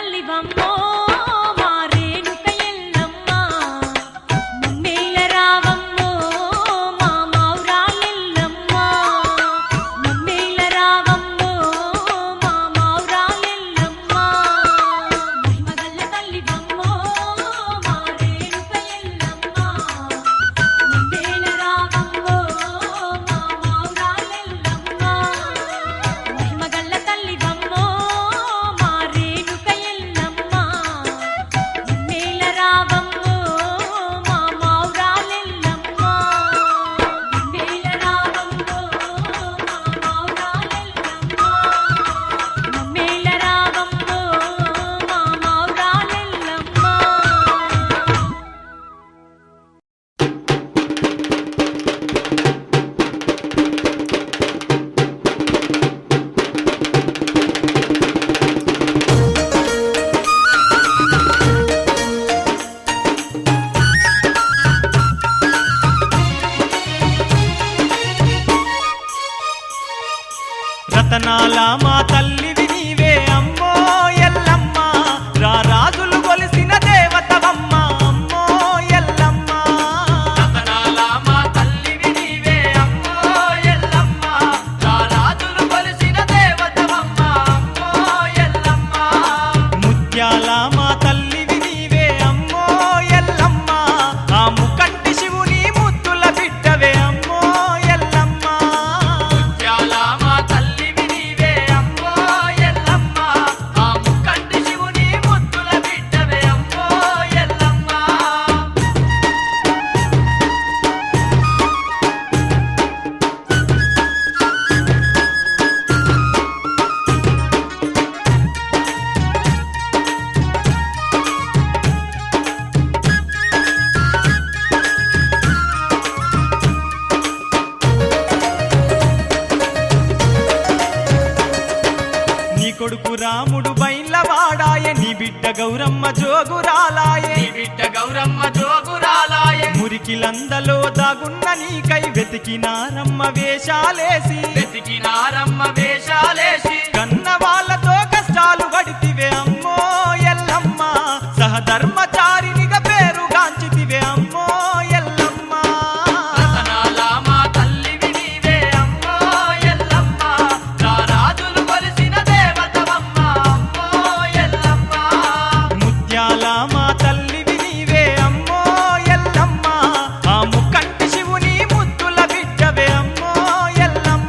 తల్లివమ్మో మా రేణుక ఎల్లమ్మ మమ్మేల రావమ్మో మా మౌరాలెల్లమ్మ మమ్మేల రావమ్మో మా మౌరాలెల్లమ్మ మహిమగల్ల తల్లివమ్మో మా రేణుక ఎల్లమ్మ మమ్మేల రావమ్మో మా మౌరాలెల్లమ్మ మహిమగల్ల తల్లివమ్మో మా రేణుక ఎల్లమ్మ మమ్మేల రావమ్మో మా మౌరాలెల్లమ్మ మమ్మేల రావమ్మో మా మౌరాలెల్లమ్మ మమ్మేల రావమ్మో మా మౌరాలెల్లమ్మ. రతనాల మా తల్లివి నీవే అమ్మో ఎల్లమ్మ రారాజులు గొలిసిన దేవతవమ్మ అమ్మో ఎల్లమ్మ రతనాల మా తల్లివి నీవే అమ్మో ఎల్లమ్మ రారాజులు గొలిసిన దేవతవమ్మ అమ్మో ఎల్లమ్మ ముత్యాల మా తల్లివి నీవే అమ్మో ఎల్లమ్మ ఆ ముకంటి శివుని ముద్దుల బిడ్డవే అమ్మో ఎల్లమ్మ ముత్యాల మా తల్లివి నీవే అమ్మో ఎల్లమ్మ ఆ ముకంటి శివుని ముద్దుల బిడ్డవే అమ్మో ఎల్లమ్మ. నీ కొడుకు రాముడు బైన్లవాడాయే నీ బిడ్డ గౌరమ్మ జోగురాలాయే నీ బిడ్డ గౌరమ్మ జోగురాలాయే మురికిలందలో దాగున్న నీకై వెతికినారమ్మ వేషాలేసి కన్న వాళ్ళతో కష్టాలు పడితివే అమ్మో ఎల్లమ్మ సహధర్మచారినిగా పేరుగాంచితివే అమ్మో ఎల్లమ్మ రతనాల మా తల్లివి నీవే అమ్మో ఎల్లమ్మ రారాజులు కొలిసిన దేవతవమ్మ అమ్మో ఎల్లమ్మ ముత్యాల మా తల్లివి నీవే అమ్మో ఎల్లమ్మ ఆ ముకంటి శివుని ముద్దుల బిడ్డవే అమ్మో ఎల్లమ్మ.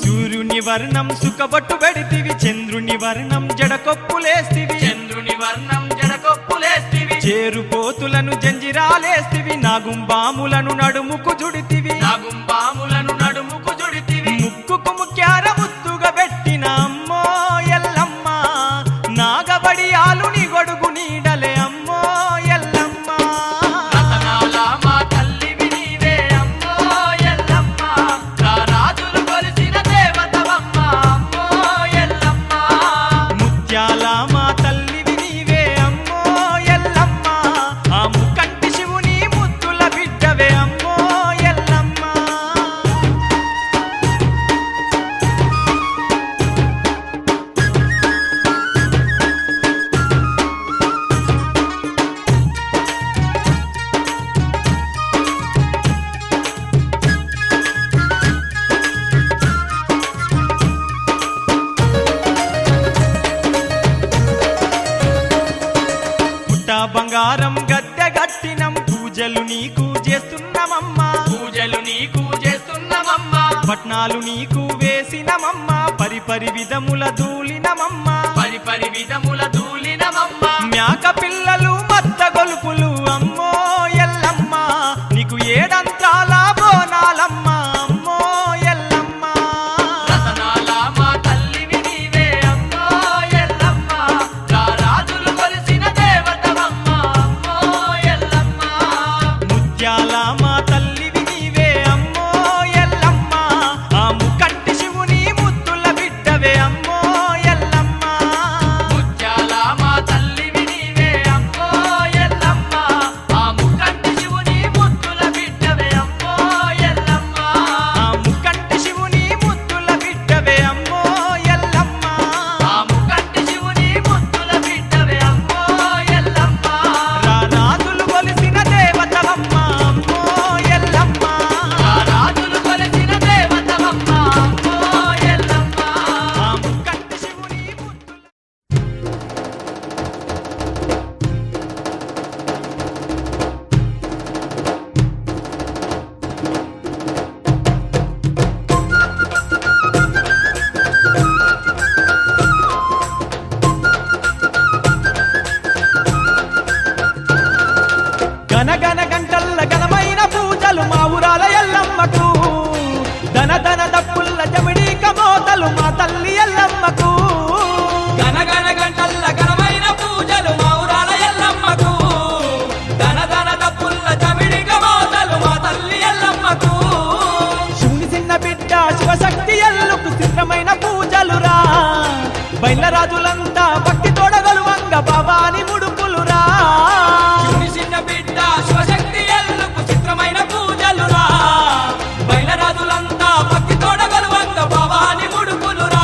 సూర్యుని వర్ణం సుఖబట్టు పెడితివి చంద్రుని వర్ణం జడకొప్పులేస్తివి చేరుపోతులను జంజిరాలేస్తివి నాగుంబాములను నడుముకు జుడితివి ముక్కుకు ముక్యార ముత్తుగా పెట్టిన అమ్మో ఎల్లమ్మ నాగబడియాలు నీ గొడుగు నీడలే అమ్మో ఎల్లమ్మ రతనాల మా తల్లివి నీవే అమ్మో ఎల్లమ్మ రారాజులు కొలిసిన దేవతవమ్మ అమ్మో ఎల్లమ్మ ముత్యాల మా తల్లివి నీవే అమ్మో ఎల్లమ్మ ఆ ముకంటి శివుని ముద్దుల బిడ్డవే అమ్మో ఎల్లమ్మ. పుట్ట బంగారం గద్దె గట్టినం పూజలు నీకు చేస్తున్నామమ్మా పట్నాలు నీకు వేసినమమ్మ పరిపరి విధముల దూలినమమ్మ మ్యాక పిల్లలు మత్త గొలుపులు అమ్మో ఎల్లమ్మ నీకు ఏడంత్రాల బోనాలమ్మ అమ్మో ఎల్లమ్మ రతనాల మా తల్లివి నీవే అమ్మో ఎల్లమ్మ రారాజులు కొలిసిన దేవతవమ్మ అమ్మో ఎల్లమ్మ ముత్యాల మా తల్లివి నీవే అమ్మో ఎల్లమ్మ ఆ ముకంటి శివుని ముద్దుల బిడ్డవే అమ్మో ఎల్లమ్మ. ఎల్లమ్మకు ధన ధన దప్పుల్ల జమిడి కమోతలు మా తల్లి ఎల్లమ్మకు గనగన గంటల్ల ఘనమైన పూజలు మా ఊరాల ఎల్లమ్మకు ధన ధన దప్పుల్ల చమిడిక మోతలు మా తల్లి ఎల్లమ్మకు శివుని చిన్న బిడ్డ శివశక్తి ఎల్లుకు చిత్రమైన పూజలురా బయలరాజులంతా భక్తి తోడగలువంగ భవాని ముడుపులురా శివుని చిన్న బిడ్డ శివశక్తి ఎల్లుకు చిత్రమైన పూజలురా బయలరాజులంతా భక్తి తోడగలువంగ భవాని ముడుపులురా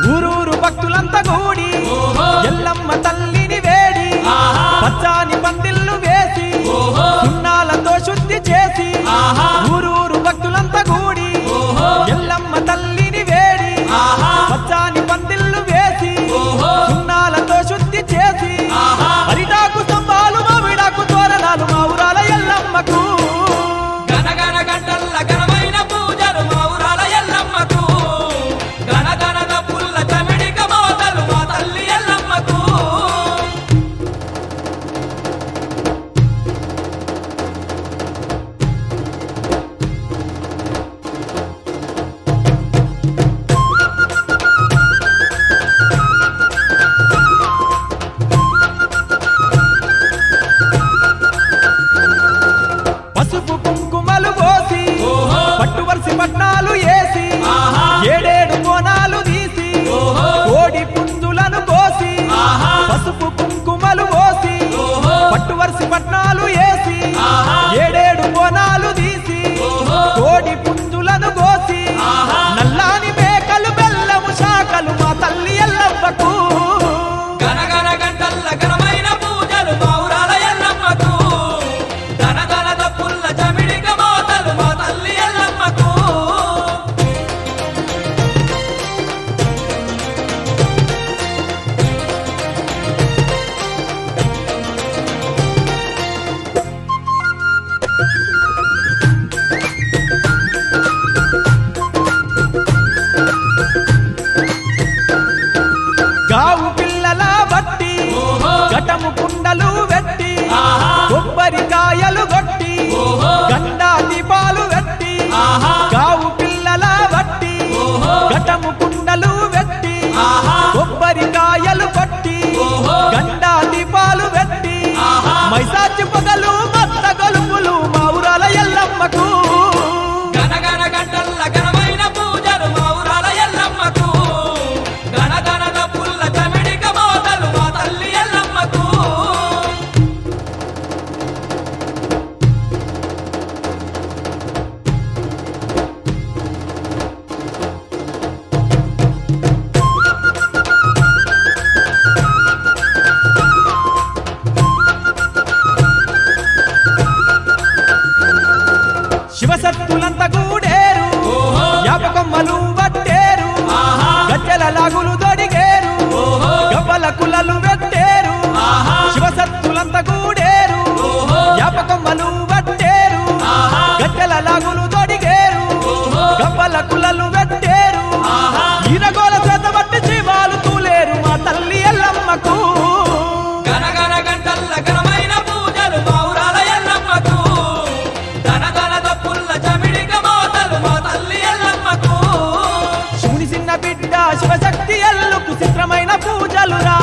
ఊరూరు భక్తులంతా కూడి ఎల్లమ్మ తల్లిని వేడి పచ్చాని పందిళ్ళు వేసి సున్నాలతో శుద్ధి చేసి ఊరూరు భక్తులంతా కూడి ఎల్లమ్మ తల్లిని వేడి పచ్చాని పందిళ్ళు వేసి సున్నాలతో శుద్ధి చేసి అరిటాకు స్తంభాలు మామిడాకు తోరణాలు మా ఊరాల ఎల్లమ్మకు గనగన గంటల్ల ఘనమైన పూజలు మా ఊరాల ఎల్లమ్మకు గనగన దప్పుల్ల చమిడిక మోతలు మా తల్లి ఎల్లమ్మకు పసుపు కుంకుమలు పోసి పట్టు వరిసి పట్నాలు వేసి ఏడేడు కోనాలు తీసి కోడి పుంజులను కోసి పసుపు కుంకుమలు పోసి పట్టు వరిసి పట్నాలు వేసి ఏడేడు కోనాలు తీసి కోడి పుంజులను కోసి నల్లాని మేకలు బెల్లము శాఖలు మా తల్లి ఎల్లమ్మకు గనగన గంటల్ల ఘనమైన పూజలు మా ఊరాల ఎల్లమ్మకు ధన ధన దప్పుల్ల చమిడిక మోతలు మా తల్లి ఎల్లమ్మకు గావు పిల్లల బట్టి ఘటము కుండలు వెట్టి కొబ్బరికాయలు కొట్టి గండా దీపాలు వెట్టి గావు పిల్లల బట్టి ఘటము కుండలు వెట్టి కొబ్బరికాయలు కొట్టి గండా దీపాలు వెట్టి మైసాచి పొగలు మత్త గొలుపులు మా ఊరాల ఎల్లమ్మకు గనగన గంటల్ల ఘనమైన పూజలు మా ఊరాల ఎల్లమ్మకు గనగన దప్పుల్ల చమిడిక మోతలు మా తల్లి ఎల్లమ్మకు శివసత్తులంతా కూడేరు యాపకొమ్మలు పట్టేరు గజ్జల లాగులు దొడిగేరు గవ్వల కులలు వెట్టేరు శివసత్తులంతా కూడేరు యాపకొమ్మలు పట్టేరు గజ్జల లాగులు దొడిగేరు గవ్వల కులలు వెట్టేరు ఈరగోల చేత బట్టి జీవాలు తూలేరు మా తల్లి ఎల్లమ్మకు గనగన గంటల్ల ఘనమైన పూజలు మా ఊరాల ఎల్లమ్మకు ధన ధన దప్పుల్ల చమిడిక మోతలు మా తల్లి ఎల్లమ్మకు శివుని చిన్న బిడ్డ శివశక్తి ఎల్లుకు చిత్రమైన పూజలురా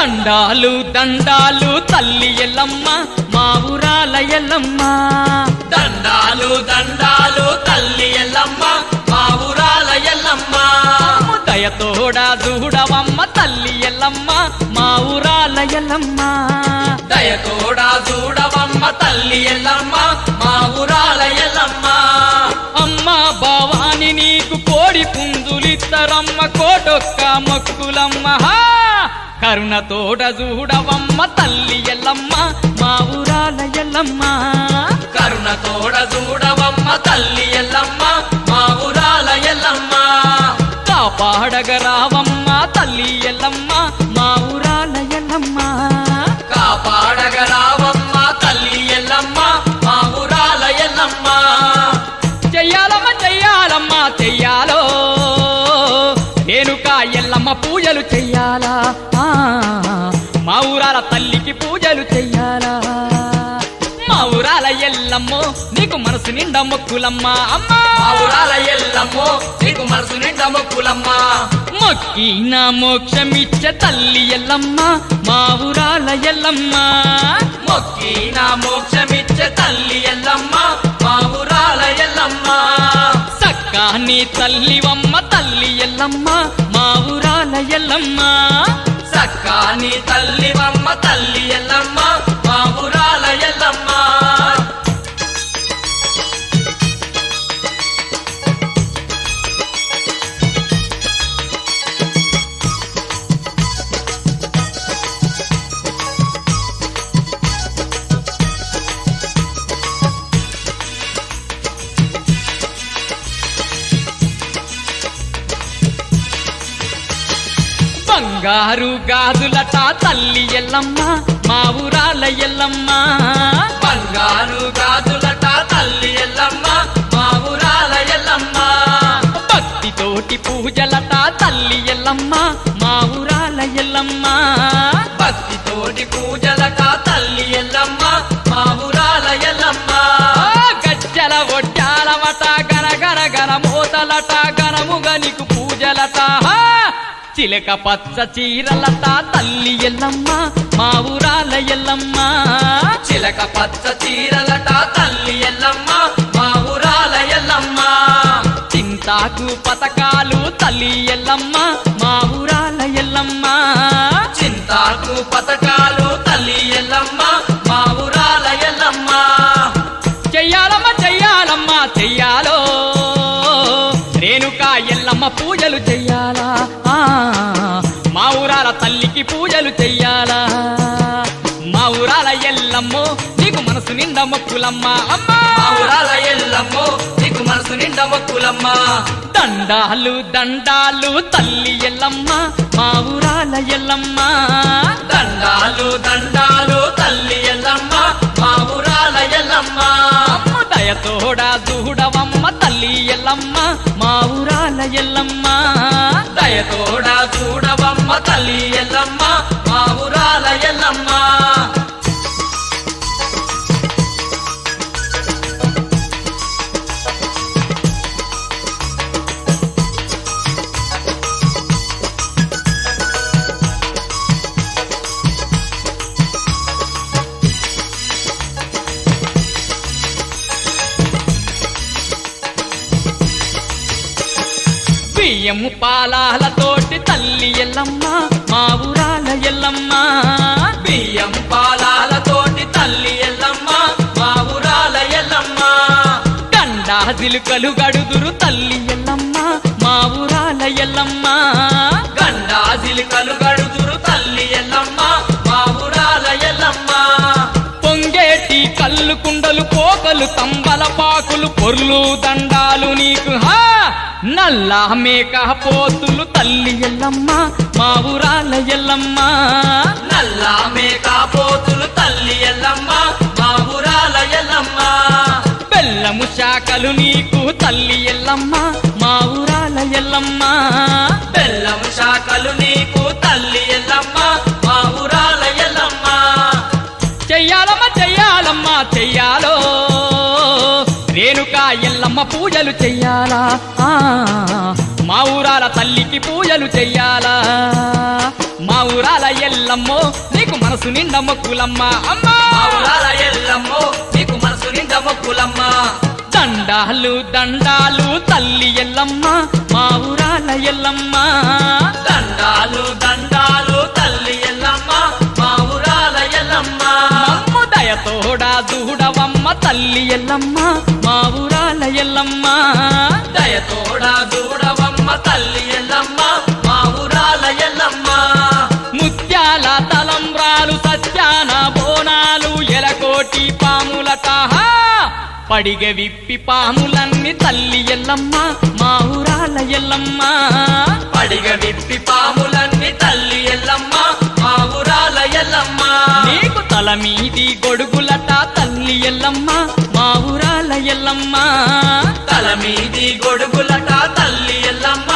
దండాలు దండాలు తల్లి ఎల్లమ్మ మా ఊరాల ఎల్లమ్మ దండాలు దండాలు తల్లి ఎల్లమ్మ మా ఊరాల ఎల్లమ్మ దయతోడ చూడవమ్మ తల్లి ఎల్లమ్మ మా ఊరాల ఎల్లమ్మ దయతోడా చూడవమ్మ తల్లి ఎల్లమ్మ మా ఊరాల ఎల్లమ్మ అమ్మ భవాని నీకు కోడి పుంజులిత్తరమ్మ కోటొక్క మొక్కులమ్మ హా! కరుణతోడ చూడవమ్మ తల్లి ఎల్లమ్మ మా ఊరాల ఎల్లమ్మ కరుణతోడ చూడవమ్మ తల్లి ఎల్లమ్మ మా ఊరాల ఎల్లమ్మ కాపాడగరావమ్మ తల్లి ఎల్లమ్మ మా ఊరాల ఎల్లమ్మ కాపాడగరావమ్మ తల్లి ఎల్లమ్మ మా ఊరాల ఎల్లమ్మ చెయ్యాలమ్మ చెయ్యాలమ్మ చెయ్యాలో రేణుకా ఎల్లమ్మ పూజలు చెయ్యాలా ఆ, మా ఊరాల తల్లికి పూజలు చెయ్యాలా మా ఊరాల ఎల్లమ్మో నీకు మనసు నిండా మొక్కులమ్మ అమ్మా మా ఊరాల ఎల్లమ్మో నీకు మనసు నిండా మొక్కులమ్మ మొక్కిన మోక్షమిచ్చే తల్లి ఎల్లమ్మ మా ఊరాల ఎల్లమ్మ మొక్కి నా మోక్షమిచ్చే తల్లి ఎల్లమ్మ మా ఊరాల ఎల్లమ్మ సక్కాని తల్లివమ్మ తల్లి ఎల్లమ్మ మా ఊరాల ఎల్లమ్మ సక్కాని తల్లివమ్మ తల్లి ఎల్లమ్మ మా ఊరాల ఎల్లమ్మ బంగారు గాజులట తల్లి ఎల్లమ్మ మా ఊరాల ఎల్లమ్మ బంగారు గాజులట తల్లి ఎల్లమ్మ మా ఊరాల ఎల్లమ్మ భక్తితోటి పూజలట తల్లి ఎల్లమ్మ మా ఊరాల ఎల్లమ్మ భక్తితోటి పూజలట తల్లి ఎల్లమ్మ మా ఊరాల ఎల్లమ్మ గజ్జల ఒడ్డాలమట గనగన గన మోతలట గనముగా నీకు పూజలట హా! చిలక పచ్చ చీరలట తల్లి ఎల్లమ్మ మా ఊరాల ఎల్లమ్మ చిలక పచ్చ చీరలట తల్లి ఎల్లమ్మ మా ఊరాల ఎల్లమ్మ చింతాకు పతకాలు తల్లి ఎల్లమ్మ మా ఊరాల ఎల్లమ్మ చింతాకు పతకాలు తల్లి ఎల్లమ్మ మా ఊరాల ఎల్లమ్మ చెయ్యాలమ్మ చెయ్యాలమ్మ చెయ్యాలో రేణుకా ఎల్లమ్మ పూజలు చెయ్యాలా ఆ, మా ఊరాల తల్లికి పూజలు చెయ్యాలా మా ఊరాల ఎల్లమ్మో నీకు మనసు నిండా మొక్కులమ్మ అమ్మా మా ఊరాల ఎల్లమ్మో నీకు మనసు నిండా మొక్కులమ్మ దండాలు దండాలు తల్లి ఎల్లమ్మ మా ఊరాల ఎల్లమ్మ దండాలు దండాలు తల్లి ఎల్లమ్మ మా ఊరాల ఎల్లమ్మ అమ్మ దయతోడా చూడవమ్మ తల్లి ఎల్లమ్మ మా ఊరాల ఎల్లమ్మ దయతోడా చూడవమ్మ తల్లి ఎల్లమ్మ మా ఊరాల ఎల్లమ్మ బియ్యము పాలాలతోటి తల్లి ఎల్లమ్మ మా ఊరాల ఎల్లమ్మ బియ్యం పాలాలతోటి తల్లి ఎల్లమ్మ మా ఊరాల ఎల్లమ్మ గండా జిలుకలు గడుదురు తల్లి ఎల్లమ్మ మా ఊరాల ఎల్లమ్మ గండాజిలికలు గడుదురు తల్లి ఎల్లమ్మ మా ఊరాల ఎల్లమ్మ పొంగేటి కళ్ళు కుండలు పోకలు తంబల పాకులు పొర్లు దండాలు నీకు హా నల్ల మేక పోతులు తల్లి ఎల్లమ్మ మా ఊరాల ఎల్లమ్మ నల్లా మేకపోతులు తల్లి ఎల్లమ్మ మా ఊరాల ఎల్లమ్మ బెల్లము శాఖలు నీకు తల్లి ఎల్లమ్మ మా ఊరాల ఎల్లమ్మ బెల్లం శాఖలు నీకు తల్లి ఎల్లమ్మ మా ఊరాల ఎల్లమ్మ చెయ్యాలమ్మ చెయ్యాలమ్మ చెయ్యాలో రేణుకా ఎల్లమ్మ పూజలు చెయ్యాలా ఆ, మా ఊరాల తల్లికి పూజలు చెయ్యాలా మా ఊరాల ఎల్లమ్మో నీకు మనసు నిండా మొక్కులమ్మ అమ్మా మా ఊరాల ఎల్లమ్మో నీకు మనసు నిండా మొక్కులమ్మ దండాలు దండాలు తల్లి ఎల్లమ్మ మా ఊరాల ఎల్లమ్మ దండాలు దండాలు తల్లి ఎల్లమ్మ మా ఊరాల ఎల్లమ్మ మమ్ము దయతోడా దూడవమ్మ తల్లి ఎల్లమ్మ మా ఊరాల ఎల్లమ్మ దయతోడా దూడవమ్మ తల్లి ఎల్లమ్మ మా ఊరాల ఎల్లమ్మ ముత్యాల తలంబ్రాలు సత్యాన బోనాలు ఎలకోటి పాములట పడిగ విప్పి పాములన్నీ తల్లి ఎల్లమ్మ మా ఊరాల ఎల్లమ్మ పడిగ విప్పి పాములన్నీ తల్లి ఎల్లమ్మ మా ఊరాల ఎల్లమ్మ నీకు తల మీది గొడుగులట తల్లి ఎల్లమ్మ మా ఊరాల ఎల్లమ్మ తల మీది గొడుగులట తల్లి ఎల్లమ్మ